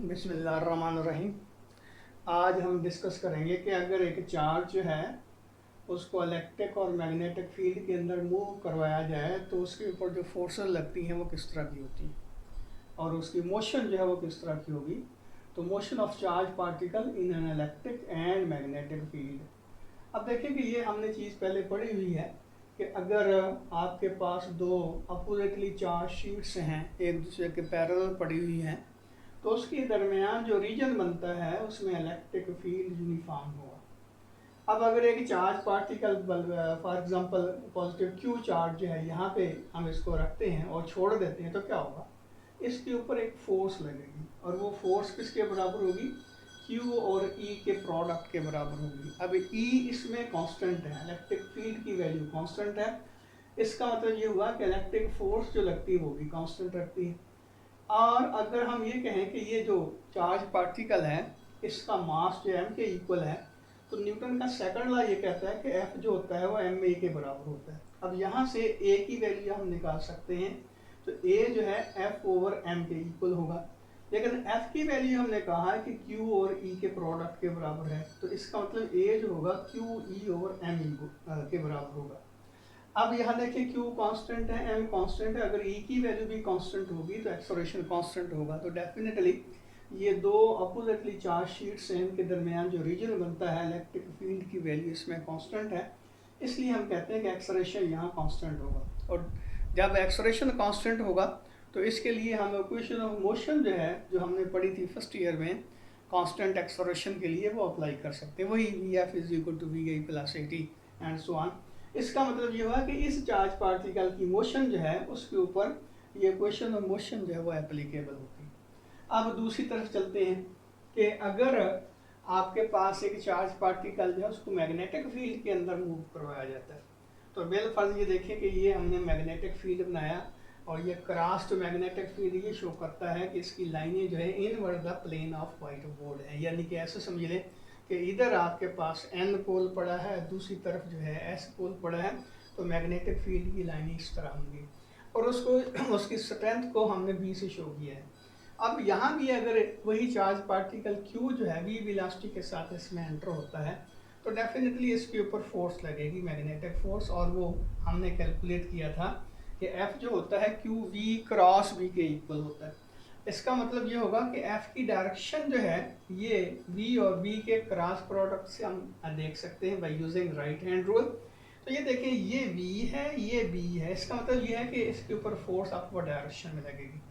बिस्मिल्लाहिर्रहमानिर्रहीम। आज हम डिस्कस करेंगे कि अगर एक चार्ज जो है उसको इलेक्ट्रिक और मैग्नेटिक फील्ड के अंदर मूव करवाया जाए तो उसके ऊपर जो फोर्सेस लगती हैं वो किस तरह की होती हैं और उसकी मोशन जो है वो किस तरह की होगी। तो motion of charge particle in an electric and magnetic field. अब देखिए कि ये हमने चीज़ पहले पढ़ी हुई है कि अगर आपके पास दो अपोजिटली चार्ज शीट्स हैं, एक दूसरे के पैरेलल पड़ी हुई हैं, तो उसके दरमियान जो रीजन बनता है उसमें इलेक्ट्रिक फील्ड यूनिफॉर्म होगा। अब अगर एक charge particle for example positive Q charge जो है यहाँ पे हम इसको रखते हैं और छोड़ देते हैं तो क्या होगा, इसके ऊपर एक फोर्स लगेगी और वो फोर्स किसके बराबर होगी, क्यू और ई के प्रोडक्ट के बराबर होगी। अब ई इसमें कांस्टेंट है, इलेक्ट्रिक फील्ड की वैल्यू कांस्टेंट है। इसका मतलब ये हुआ कि इलेक्ट्रिक फोर्स जो लगती है वो भी कांस्टेंट रखती है। और अगर हम ये कहें कि ये जो चार्ज पार्टिकल है इसका मास जो एम के इक्वल है, तो न्यूटन का सेकंड लॉ ये कहता है कि एफ जो होता है वो एम ए के बराबर होता है। अब यहाँ से ए की वैल्यू हम निकाल सकते हैं, तो ए जो है एफ ओवर एम के इक्वल होगा। लेकिन एफ की वैल्यू हमने कहा है कि क्यू और ई के प्रोडक्ट के बराबर है, तो इसका मतलब ए जो होगा Q E over M E के बराबर होगा। अब यहाँ देखिए क्यू कांस्टेंट है, एम कांस्टेंट है, अगर ई की वैल्यू भी कांस्टेंट होगी तो एक्सलेरेशन कांस्टेंट होगा। तो डेफिनेटली ये दो अपोजिटली चार्ज शीट्स हैं, इनके दरमियान जो रीजन बनता है इलेक्ट्रिक फील्ड की वैल्यू इसमें कांस्टेंट है, इसलिए हम कहते हैं कि एक्सलेरेशन यहाँ कांस्टेंट होगा। और जब एक्सलेरेशन कांस्टेंट होगा तो इसके लिए हम इक्वेशन ऑफ मोशन जो है, जो हमने पढ़ी थी फर्स्ट ईयर में कांस्टेंट एक्सलेरेशन के लिए, वो अप्लाई कर सकते हैं, वही V F is equal to V I plus A T and so on. इसका मतलब ये हुआ कि इस चार्ज पार्टिकल की मोशन जो है उसके ऊपर ये इक्वेशन ऑफ मोशन जो है वो एप्लीकेबल होती है। अब दूसरी तरफ चलते हैं कि अगर आपके पास एक चार्ज पार्टिकल जो है उसको मैग्नेटिक फील्ड के अंदर मूव करवाया जाता है, तो बेल फर्ज ये देखें कि ये हमने मैग्नेटिक फील्ड बनाया और ये क्रॉस टू मैग्नेटिक फील्ड ये शो करता है कि इसकी लाइनें जो है inward the plane of white board है। यानी कि ऐसे समझ लें कि इधर आपके पास एन पोल पड़ा है, दूसरी तरफ जो है एस पोल पड़ा है, तो मैग्नेटिक फील्ड की लाइनें इस तरह होंगी और उसको उसकी स्ट्रेंथ को हमने बी से शो किया है। अब यहाँ भी अगर वही चार्ज पार्टिकल क्यू जो है वी वेलोसिटी के साथ इसमें एंटर होता है तो डेफिनेटली इसके ऊपर फोर्स लगेगी, मैग्नेटिक फोर्स, और वो हमने कैलकुलेट किया था कि एफ जो होता है क्यू वी क्रॉस वी के इक्वल होता है। इसका मतलब ये होगा कि एफ की डायरेक्शन जो है ये v और v के क्रॉस प्रोडक्ट से हम देख सकते हैं by using right hand rule. तो ये देखिए ये v है, ये b है, इसका मतलब ये है कि इसके ऊपर फोर्स अपवर्ड डायरेक्शन में लगेगी।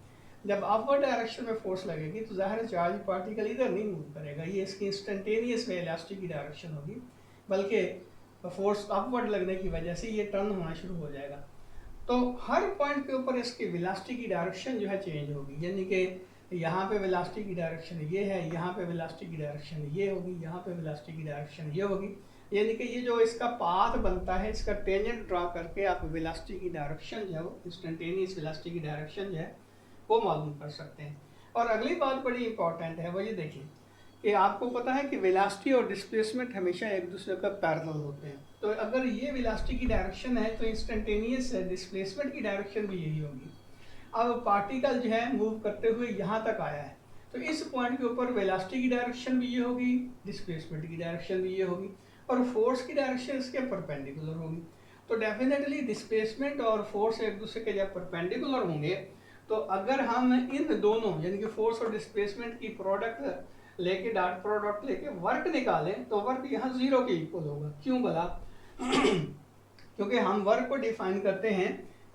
जब अपवर्ड डायरेक्शन में फोर्स लगेगी तो ज़ाहिर चार्ज पार्टिकल इधर नहीं मूव करेगा, ये इसकी इंस्टेंटेनियस वेलोसिटी की डायरेक्शन होगी, बल्कि फोर्स अपवर्ड लगने की वजह से ये टर्न होना शुरू हो जाएगा। तो हर पॉइंट के ऊपर इसकी वेलोसिटी की डायरेक्शन जो है चेंज होगी। यानी कि यहाँ पे वेलोसिटी की डायरेक्शन ये है, यहाँ पे वेलोसिटी की डायरेक्शन ये होगी, यहाँ पे वेलोसिटी की डायरेक्शन ये होगी। यानी कि ये जो इसका पाथ बनता है, इसका टेंजेंट ड्रा करके आप वेलोसिटी की डायरेक्शन जो है वो इंस्टेंटेनियस वेलोसिटी की डायरेक्शन जो है वो मालूम कर सकते हैं। और अगली बात बड़ी इंपॉर्टेंट है, वो ये देखिए कि आपको पता है कि वेलोसिटी और डिस्प्लेसमेंट हमेशा एक दूसरे का पैरेलल होते हैं। तो अगर ये वेलोसिटी की डायरेक्शन है तो इंस्टेंटेनियस डिस्प्लेसमेंट की डायरेक्शन भी यही होगी। अब पार्टिकल जो है मूव करते हुए यहाँ तक आया है, तो इस पॉइंट के ऊपर वेलोसिटी की डायरेक्शन भी ये होगी, डिस्प्लेसमेंट की डायरेक्शन भी ये होगी, और फोर्स की डायरेक्शन इसके परपेंडिकुलर होगी। तो डेफिनेटली डिस्प्लेसमेंट और फोर्स एक दूसरे के जब परपेंडिकुलर होंगे तो अगर हम इन दोनों यानी कि फोर्स और डिस्प्लेसमेंट की प्रोडक्ट लेके डॉट प्रोडक्ट लेके वर्क निकालें तो वर्क यहाँ जीरो के इक्वल होगा। क्यों भला? क्योंकि हम वर्क को डिफाइन करते हैं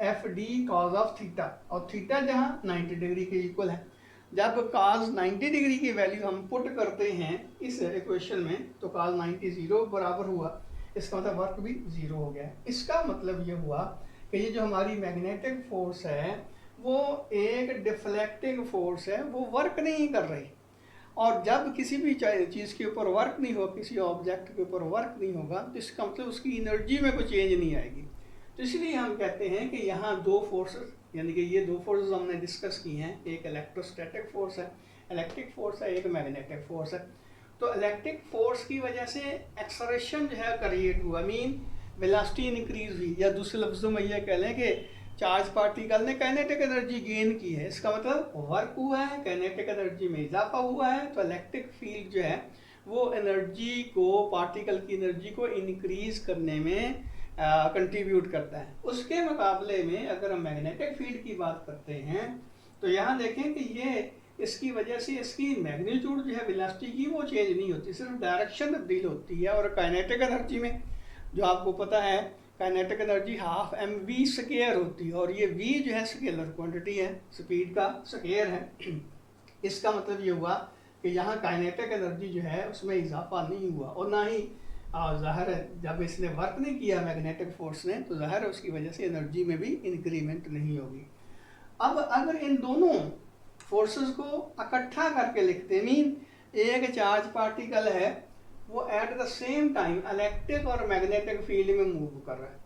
F D cause of theta, और थीटा जहाँ 90 डिग्री के इक्वल है। जब कॉज 90 डिग्री की वैल्यू हम पुट करते हैं इस इक्वेशन में तो कॉज 90 जीरो बराबर हुआ, इसका मतलब वर्क भी जीरो हो गया। इसका मतलब ये हुआ कि ये जो हमारी मैग्नेटिक फोर्स है वो एक डिफ्लेक्टिंग फोर्स है, वो वर्क नहीं कर रही। और जब किसी भी चीज़ के ऊपर वर्क नहीं हो, किसी ऑब्जेक्ट के ऊपर वर्क नहीं होगा, तो इसका मतलब उसकी एनर्जी में कोई चेंज नहीं आएगी। तो इसलिए हम कहते हैं कि यहाँ दो फोर्सेस, यानी कि ये दो फोर्सेस हमने डिस्कस की हैं, एक इलेक्ट्रोस्टैटिक फोर्स है, इलेक्ट्रिक फोर्स है, एक मैग्नेटिक फोर्स है। तो इलेक्ट्रिक फोर्स की वजह से एक्सलेरेशन जो है क्रिएट हुआ, मीन वेलोसिटी इंक्रीज हुई, या दूसरे लफ्ज़ों में यह कह लें कि चार्ज पार्टिकल ने काइनेटिक एनर्जी गेन की है, इसका मतलब वर्क हुआ है, काइनेटिक एनर्जी में इजाफा हुआ है। तो इलेक्ट्रिक फील्ड जो है वो एनर्जी को, पार्टिकल की एनर्जी को इंक्रीज करने में कंट्रीब्यूट करता है। उसके मुकाबले में अगर हम मैग्नेटिक फील्ड की बात करते हैं तो यहाँ देखें कि ये इसकी वजह से इसकी मैग्नीट्यूड जो है वेलोसिटी की वो चेंज नहीं होती, सिर्फ डायरेक्शन तब्दील होती है। और काइनेटिक एनर्जी में जो आपको पता है kinetic energy half M V square होती है, और ये वी जो है स्केलर क्वांटिटी है, स्पीड का स्क्वायर है। इसका मतलब ये हुआ कि यहाँ काइनेटिक एनर्जी जो है उसमें इजाफा नहीं हुआ, और ना ही ज़ाहिर है जब इसने वर्क नहीं किया मैग्नेटिक फोर्स ने, तो ज़ाहिर है उसकी वजह से एनर्जी में भी इंक्रीमेंट नहीं होगी। अब अगर इन दोनों फोर्सेस को इकट्ठा करके लिखते, मीन एक चार्ज पार्टिकल है वो at the same time electric और मैग्नेटिक फील्ड में मूव कर रहा है,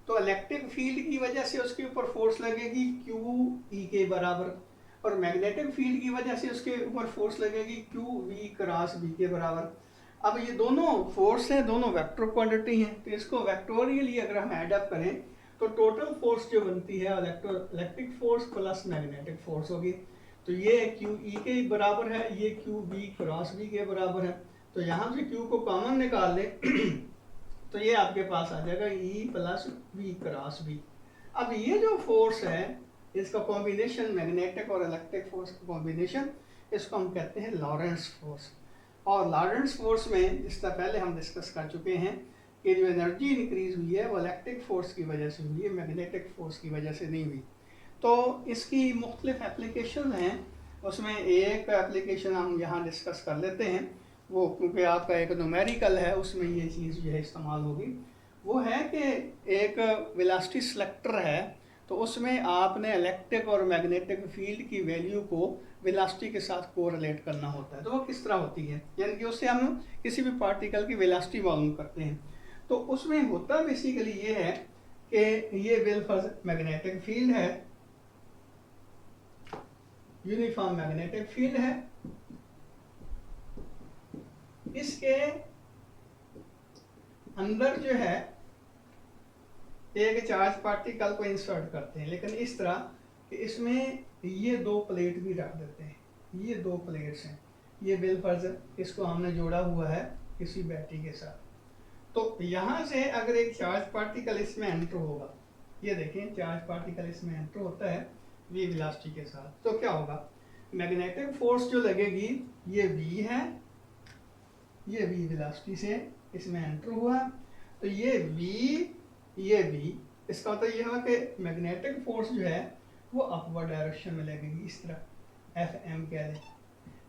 तो इलेक्ट्रिक फील्ड की वजह से उसके ऊपर फोर्स लगेगी क्यू ई के बराबर, और मैग्नेटिक फील्ड की वजह से उसके ऊपर फोर्स लगेगी क्यू वी क्रॉस बी के बराबर। अब ये दोनों फोर्स हैं, दोनों वेक्टर क्वांटिटी हैं, तो इसको वेक्टोरियली अगर हम ऐड अप करें तो टोटल फोर्स जो बनती है electric force plus magnetic force होगी। तो ये क्यू ई के बराबर है, ये क्यू बी क्रॉस बी के बराबर है। तो यहाँ से क्यू को कॉमन निकाल लें तो ये आपके पास आ जाएगा E plus B cross B. अब ये जो फोर्स है इसका कॉम्बिनेशन, मैग्नेटिक और इलेक्ट्रिक फोर्स का कॉम्बिनेशन, इसको हम कहते हैं लॉरेंट्ज फोर्स। और लॉरेंट्ज फोर्स में जिस तरह पहले हम डिस्कस कर चुके हैं कि जो एनर्जी इंक्रीज हुई है वो इलेक्ट्रिक फोर्स की वजह से हुई है, मैग्नेटिक फोर्स की वजह से नहीं हुई। तो इसकी मुख्तलिफ एप्लीकेशन हैं, उसमें एक एप्लीकेशन हम यहाँ डिस्कस कर लेते हैं, वो क्योंकि आपका एक न्यूमेरिकल है उसमें ये चीज़ जो है इस्तेमाल होगी। वो है कि एक वेलोसिटी सेलेक्टर है, तो उसमें आपने इलेक्ट्रिक और मैग्नेटिक फील्ड की वैल्यू को वेलोसिटी के साथ कोरिलेट करना होता है। तो वो किस तरह होती है, यानी कि उससे हम किसी भी पार्टिकल की वेलोसिटी मालूम करते हैं। तो उसमें होता बेसिकली ये है कि ये वेलफर्ज मैग्नेटिक फील्ड है, यूनिफॉर्म मैग्नेटिक फील्ड है, इसके अंदर जो है एक चार्ज पार्टिकल को इंसर्ट करते हैं, लेकिन इस तरह कि इसमें ये दो प्लेट भी रख देते हैं। ये दो प्लेट्स हैं, ये वेलफर्ज, इसको हमने जोड़ा हुआ है किसी बैटरी के साथ। तो यहाँ से अगर एक चार्ज पार्टिकल इसमें एंटर होगा, ये देखें चार्ज पार्टिकल इसमें एंटर होता है v वेलोसिटी के साथ, तो क्या होगा, मैग्नेटिक फोर्स जो लगेगी ये v है, ये v वेलोसिटी से इसमें एंटर हुआ, तो ये v, इसका मतलब यह हुआ कि मैग्नेटिक फोर्स जो है वो अपवर्ड डायरेक्शन में लगेगी, इस तरह Fm कह दें।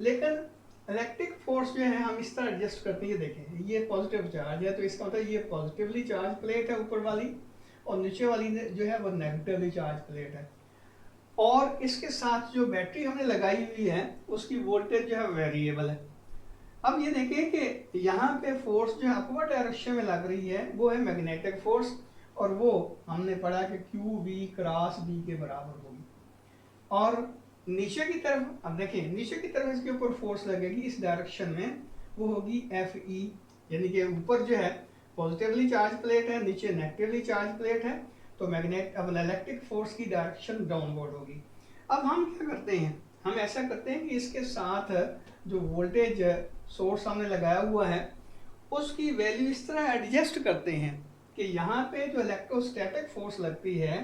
लेकिन इलेक्ट्रिक फोर्स जो है हम इस तरह एडजस्ट करते हैं, ये देखें ये पॉजिटिव चार्ज है, तो इसका मतलब ये पॉजिटिवली चार्ज प्लेट है ऊपर वाली, और नीचे वाली जो है वो नेगेटिवली चार्ज प्लेट है। और इसके साथ जो बैटरी हमने लगाई हुई है उसकी वोल्टेज जो है वेरिएबल है। अब ये देखें कि यहाँ पे फोर्स जो है अपवर्ड डायरेक्शन में लग रही है वो है मैग्नेटिक फोर्स, और वो हमने पढ़ा कि क्यू वी क्रॉस बी के बराबर होगी। और नीचे की तरफ, अब देखिए नीचे की तरफ इसके ऊपर फोर्स लगेगी इस डायरेक्शन में, वो होगी एफ ई, यानी कि ऊपर जो है पॉजिटिवली चार्ज प्लेट है, नीचे नेगेटिवली चार्ज प्लेट है, तो अब इलेक्ट्रिक फोर्स की डायरेक्शन डाउनवर्ड होगी। अब हम क्या करते हैं, हम ऐसा करते हैं कि इसके साथ जो वोल्टेज सोर्स हमने लगाया हुआ है उसकी वैल्यू इस तरह एडजस्ट करते हैं कि यहाँ पे जो इलेक्ट्रोस्टैटिक फोर्स लगती है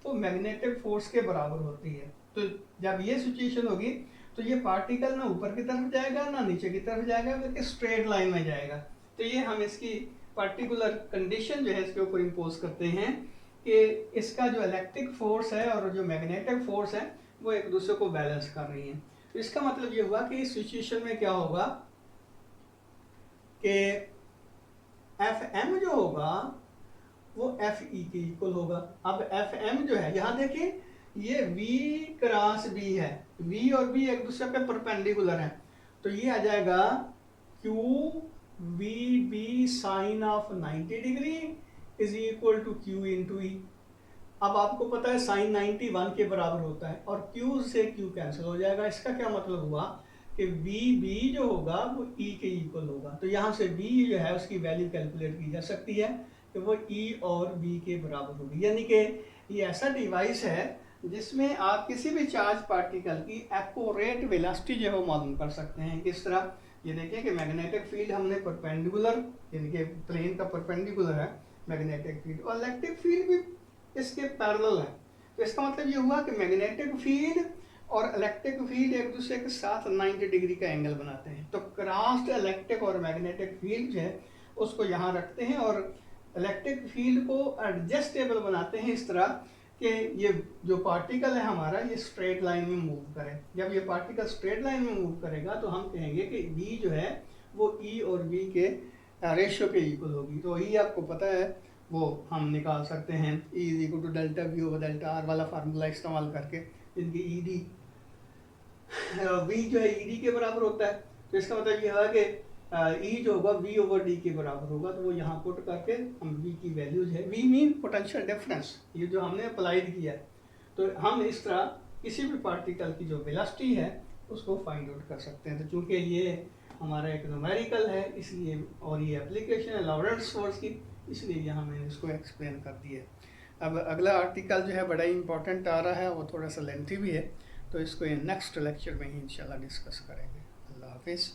वो मैग्नेटिक फोर्स के बराबर होती है। तो जब ये सिचुएशन होगी तो ये पार्टिकल ना ऊपर की तरफ जाएगा ना नीचे की तरफ जाएगा, बल्कि स्ट्रेट लाइन में जाएगा। तो ये हम इसकी पर्टिकुलर कंडीशन जो है इसके ऊपर इम्पोज करते हैं कि इसका जो इलेक्ट्रिक फोर्स है और जो मैग्नेटिक फोर्स है वो एक दूसरे को बैलेंस कर रही हैं। तो इसका मतलब ये हुआ कि इस सिचुएशन में क्या होगा कि Fm जो होगा वो Fe के इक्वल होगा। अब Fm जो है, यहाँ देखिए ये V क्रॉस B है, V और B एक दूसरे पे परपेंडिकुलर है, तो ये आ जाएगा Q V B sine of 90 degree is equal to Q into E। अब आपको पता है साइन 90 1 के बराबर होता है, और Q से Q कैंसिल हो जाएगा। इसका क्या मतलब हुआ कि VB जो होगा वो E के इक्वल होगा। तो यहाँ से B जो है उसकी वैल्यू कैलकुलेट की जा सकती है कि वो E और B के बराबर होगी, यानी कि ये ऐसा डिवाइस है जिसमें आप किसी भी चार्ज पार्टिकल की एक्यूरेट वेलोसिटी जो है वो मालूम कर सकते हैं। किस तरह? ये देखिए कि मैग्नेटिक फील्ड हमने परपेंडिकुलर, यानी कि प्लेन का परपेंडिकुलर है मैग्नेटिक फील्ड, और इलेक्ट्रिक फील्ड भी इसके पैरेलल है। तो इसका मतलब ये हुआ कि मैग्नेटिक फील्ड और इलेक्ट्रिक फील्ड एक दूसरे के साथ 90 डिग्री का एंगल बनाते हैं। तो क्रॉस्ड इलेक्ट्रिक और मैग्नेटिक फील्ड जो है उसको यहाँ रखते हैं और इलेक्ट्रिक फील्ड को एडजस्टेबल बनाते हैं इस तरह कि ये जो पार्टिकल है हमारा ये स्ट्रेट लाइन में मूव करे। जब ये पार्टिकल स्ट्रेट लाइन में मूव करेगा तो हम कहेंगे कि v जो है वो e और v के रेशियो के इक्वल होगी। तो e आपको पता है वो हम निकाल सकते हैं, E is equal to delta v over delta r वाला फार्मूला इस्तेमाल करके, जिनकी ed v जो है ed के बराबर होता है। तो इसका मतलब ये है कि E जो होगा v ओवर d के बराबर होगा। तो वो यहाँ पुट करके हम v की वैल्यूज है, v मीन पोटेंशियल डिफरेंस, ये जो हमने अप्लाइड किया है। तो हम इस तरह किसी भी पार्टिकल की जो वेलोसिटी है उसको फाइंड आउट कर सकते हैं। तो चूंकि ये हमारा एक न्यूमेरिकल है इसलिए, और ये एप्लीकेशन है लॉरेंट्ज फोर्स की, इसलिए यहाँ मैंने इसको एक्सप्लेन कर दिया। अब अगला आर्टिकल जो है बड़ा ही इंपॉर्टेंट आ रहा है, वो थोड़ा सा लेंथी भी है, तो इसको नेक्स्ट लेक्चर में ही इंशाल्लाह डिस्कस करेंगे। अल्लाह हाफिज़।